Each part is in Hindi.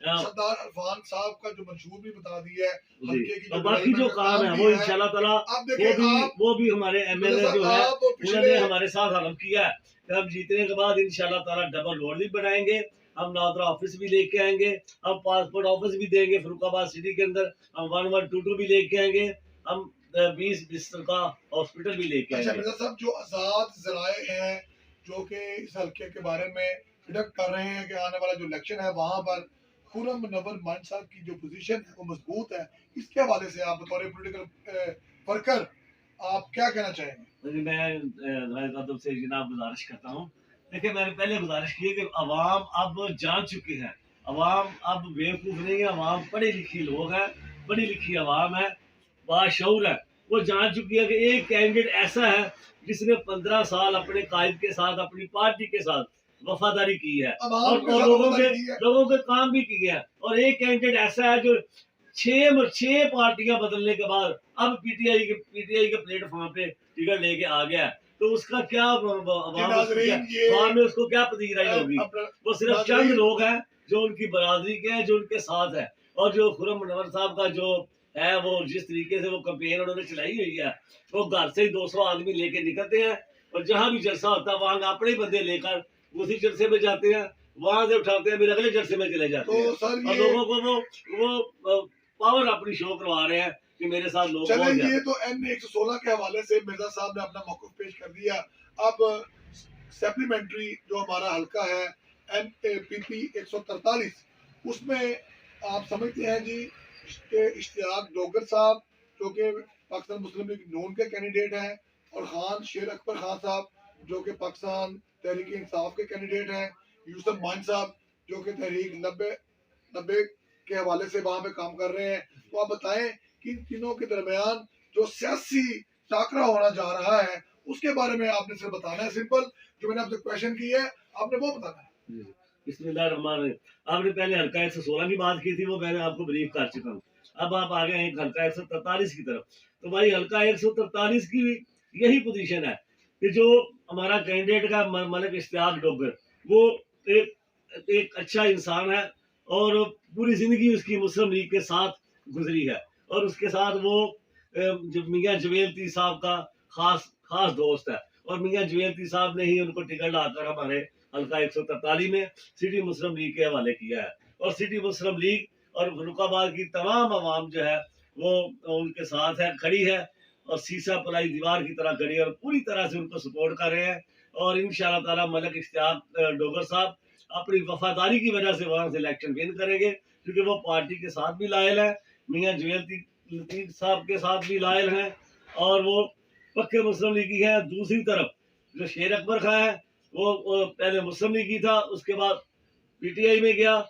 सरदार इरफान साहब का जो मंशूर भी बता दिया है, हल्के की और जो बाकी जो काम है वो इंशाल्लाह ताला आप देखें वो भी हमारे एमएलए जो है उन्होंने हमारे साथ हलफ किया है कि हम जीतने के बाद इंशाल्लाह ताला डबल रोड भी बनाएंगे, हम नादरा ऑफिस भी लेके आएंगे, हम पासपोर्ट ऑफिस भी देंगे फरुखाबाद सिटी के अंदर, हम 1122 भी लेके आएंगे, हम 20 बिस्तर का हॉस्पिटल भी लेके अच्छा आएंगे। मिर्जा साहब, जो आजाद जराए हैं जो कि इस हल्के के बारे में प्रिडिक्ट कर रहे हैं कि आने वाला जो इलेक्शन है वहां पर खुर्रम मुनव्वर मान साहब की जो पोजीशन है वो मजबूत है, इसके हवाले से आप बतौर पॉलिटिकल वर्कर आप क्या कहना चाहेंगे? मैं से जनाब गुजारिश करता हूँ। देखिए, मैंने पहले गुजारिश की है कि अवाम अब जान चुकी है, अवाम अब बेवकूफ़ नहीं है, अवाम पढ़ी लिखी लोग हैं, पढ़ी लिखी अवाम है, बाशऊर है। वो जान चुकी है कि एक कैंडिडेट ऐसा है जिसने 15 साल अपने कायद के साथ, अपनी पार्टी के साथ वफादारी की है और लोगों के काम भी किए हैं। और एक कैंडिडेट ऐसा है जो छह पार्टियां बदलने के बाद अब पीटीआई के प्लेटफॉर्म पे टिकट लेके आ गया, तो उसका क्या अवाम में उसको क्या पतीराई होगी? वो सिर्फ चंद लोग हैं जो उनकी बरादरी के हैं, जो उनके साथ है। और जो खुर्रम मुनव्वर साहब का जो है, वो जिस तरीके से वो कैंपेन उन्होंने चलाई हुई है, वो घर से ही 200 आदमी लेके निकलते हैं और जहां भी जलसा होता है वहां अपने ही बंदे लेकर उसी जलसे में जाते हैं, वहां से उठाते हैं, फिर अगले जलसे में चले जाते हैं और लोगों को वो पावर अपनी शो करवा रहे हैं कि मेरे साथ लोग। चले, ये तो N116 के हवाले से मिर्जा साहब ने अपना मौक़िफ़ पेश कर दिया। अब सप्लीमेंट्री जो हमारा हल्का है NAPP 143, उसमें आप समझते हैं जी कि इश्तियाक डोगर साहब जो कि पाकिस्तान मुस्लिम लीग नून के कैंडिडेट हैं और खान शेर अकबर खान साहब जो कि पाकिस्तान तहरीक इंसाफ के कैंडिडेट हैं, यूसुफ मान साहब जो कि तहरीक 90 के हवाले से वहां पे काम कर रहे हैं। तो आप बताएं कि इन तीनों के दरमियान जो सियासी टाकरा होना जा रहा है उसके बारे में आपने सिर्फ बताना है, सिंपल जो मैंने आपसे क्वेश्चन की है आपने वो बताना है। आपने पहले हल्का 116 की बात की थी, वो मैंने आपको ब्रीफ कर चुका हूँ। अब आप आ गए हैं हल्का 143 की तरफ। तो भाई हल्का 143 की यही पोजीशन है कि जो हमारा कैंडिडेट का मलिक इश्तियाक डोगर, वो एक अच्छा इंसान है और पूरी जिंदगी उसकी मुस्लिम लीग के साथ गुजरी है और उसके साथ वो मियाँ जवेलती साहब का खास खास दोस्त है और मियाँ जवेलती साहब ने ही उनको टिकट लाकर हमारे हल्का 143 में सिटी मुस्लिम लीग के हवाले किया है और सिटी मुस्लिम लीग और फरुखाबाद की तमाम आवाम जो है वो उनके साथ है, खड़ी है और सीसा पलाई दीवार की तरह खड़ी है और पूरी तरह से उनको सपोर्ट कर रहे हैं। और इंशाअल्लाह ताला मलिक इश्तियाक डोगर साहब अपनी वफादारी की वजह से वहां से इलेक्शन विन करेंगे, क्योंकि वो पार्टी के साथ भी लायल है, मियाँ जवेल लतीफ साहब के साथ भी लायल हैं और वो पक्के मुस्लिम लीगी है। दूसरी तरफ जो शेर अकबर खां है वो पहले मुस्लिम लीगी था, उसके बाद पीटीआई में गया,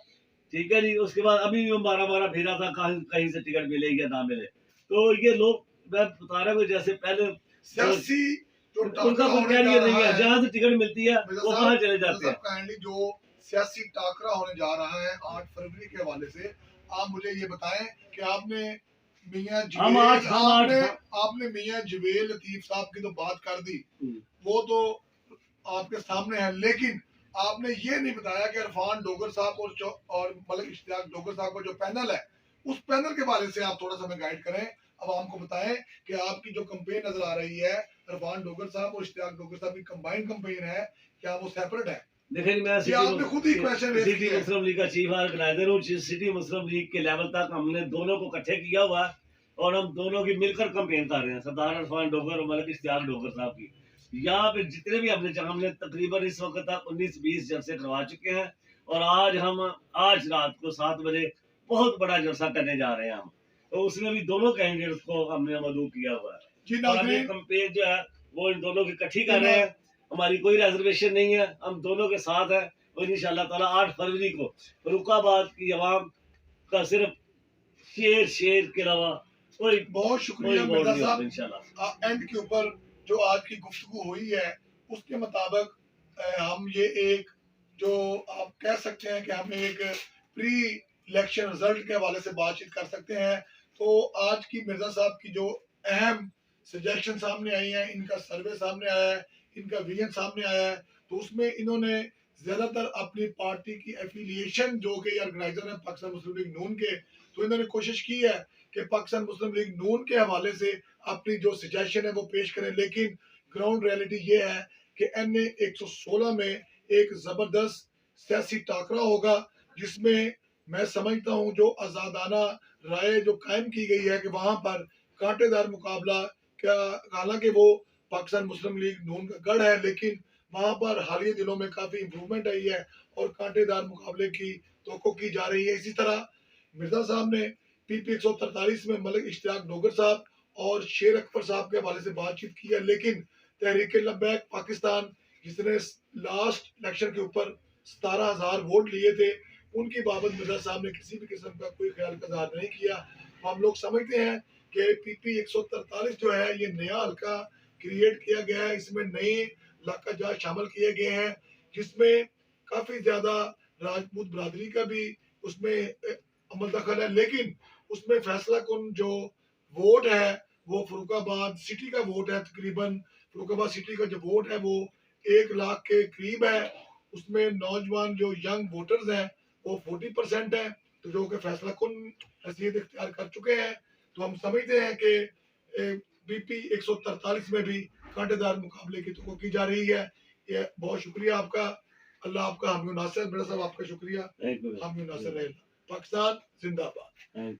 ठीक है जी। उसके बाद अभी वो मारा फेरा था कहीं से टिकट मिले या ना मिले। तो ये लोग, मैं बता रहा हूँ, जैसे पहले सियासी उनका कोई कैरियर नहीं है, जहां से टिकट मिलती है वो वहां चले जाते हैं। काइंडली जो सियासी टाकरा होने जा रहा है 8 फरवरी के हवाले से आप मुझे ये बताएं कि आपने मियाँ जवेल लतीफ साहब की तो बात कर दी, वो तो आपके सामने है, लेकिन आपने ये नहीं बताया कि इरफान डोगर साहब और मलिक इश्तियाक डोगर साहब का जो पैनल है उस पैनल के बारे से आप थोड़ा सा हमें गाइड करें। अब हमको बताएं कि आपकी जो कंपेन नजर आ रही है इरफान डोगर साहब और इश्तियाक डोगर साहब की कंबाइंड कंपेन है, क्या वो सेपरेट है? देखिए, मैं आपने खुद ही क्वेश्चन सिटी मुस्लिम लीग का चीफ ऑर्गेनाइजर हूँ। सिटी मुस्लिम लीग के लेवल तक हमने दोनों को इकट्ठे किया हुआ है और हम दोनों की मिलकर कंपेन कर रहे हैं, सरदार इरफान डोगर और मलिक इश्तियाक डोगर साहब की। यहाँ पे जितने भी हमने तकरीबन इस वक्त तक 19-20 जलसे करवा चुके हैं और आज रात को 7 बजे बहुत बड़ा जलसा करने जा रहे हैं हम। तो उसमें भी दोनों कैंडिडेट्स को हमने मदऊ किया हुआ है और हम ये कंपेन जो है वो इन दोनों की इकट्ठी कर रहे हैं। हमारी कोई रिजर्वेशन नहीं है, हम दोनों के साथ है और इंशाअल्लाह ताला 8 फरवरी को फरुखाबाद की आवाम का सिर्फ शेर के अलावा कोई। बहुत शुक्रिया मिर्जा साहब। इंशाल्लाह एंड के ऊपर जो आज की गुफ्तगू हुई है उसके मुताबिक हम ये एक जो आप कह सकते हैं कि हम एक प्री इलेक्शन रिजल्ट के हवाले से बातचीत कर सकते हैं। तो आज की मिर्जा साहब की जो अहम सजेशन सामने आई है, इनका सर्वे सामने आया है, इनका विजन सामने आया है, तो उसमें इन्होंने ज्यादातर अपनी पार्टी की एफिलिएशन जो कि ऑर्गेनाइजर है पाकिस्तान मुस्लिम लीग नून के, तो इन्होंने कोशिश की है कि पाकिस्तान मुस्लिम लीग नून के हवाले से अपनी जो सजेशन है वो पेश करें, लेकिन ग्राउंड रियलिटी ये है कि NA 116 में एक जबरदस्त सियासी टाकरा होगा, जिसमें मैं समझता हूं जो आजादाना राय जो कायम की गई है कि वहां पर कांटेदार मुकाबला, क्या हालांकि वो पाकिस्तान मुस्लिम लीग नून का गढ़ है, लेकिन वहां पर हालिया दिनों में काफी इंप्रूवमेंट आई है और कांटेदार मुकाबले की तो की जा रही है। इसी तरह मिर्जा साहब ने PP 143 में मलिक इश्तियाक डोगर साहब और शेर अकबर साहब के हवाले से बातचीत की है, लेकिन तहरीक लब्बैक पाकिस्तान जिसने लास्ट इलेक्शन के ऊपर 17,000 वोट लिए थे, उनकी बाबत मिर्जा साहब ने किसी भी किस्म का कोई ख्याल का इजहार नहीं किया। तो हम लोग समझते हैं कि PP 143 जो है ये नया हल्का क्रिएट किया गया है, इसमें नए इलाका जहाज शामिल किए गए हैं, जिसमें काफी ज्यादा राजपूत बरादरी का भी उसमें अमल दखल है, लेकिन उसमें फैसला कौन जो वोट है वो फरुखाबाद सिटी का वोट है। तकरीबन फरुखाबाद सिटी का जो वोट है वो 1 लाख के करीब है। उसमें नौजवान जो यंग वोटर्स हैं वो 40% है, तो जो कि फैसला कौन हैसियत इख्तियार कर चुके हैं। तो हम समझते हैं कि BP 143 में भी कांटेदार मुकाबले की तो की जा रही है। ये बहुत शुक्रिया आपका, अल्लाह आपका हामी नासिर, मेरा साहब आपका शुक्रिया, थैंक यू हामी नासिर रहेगा। पाकिस्तान जिंदाबाद।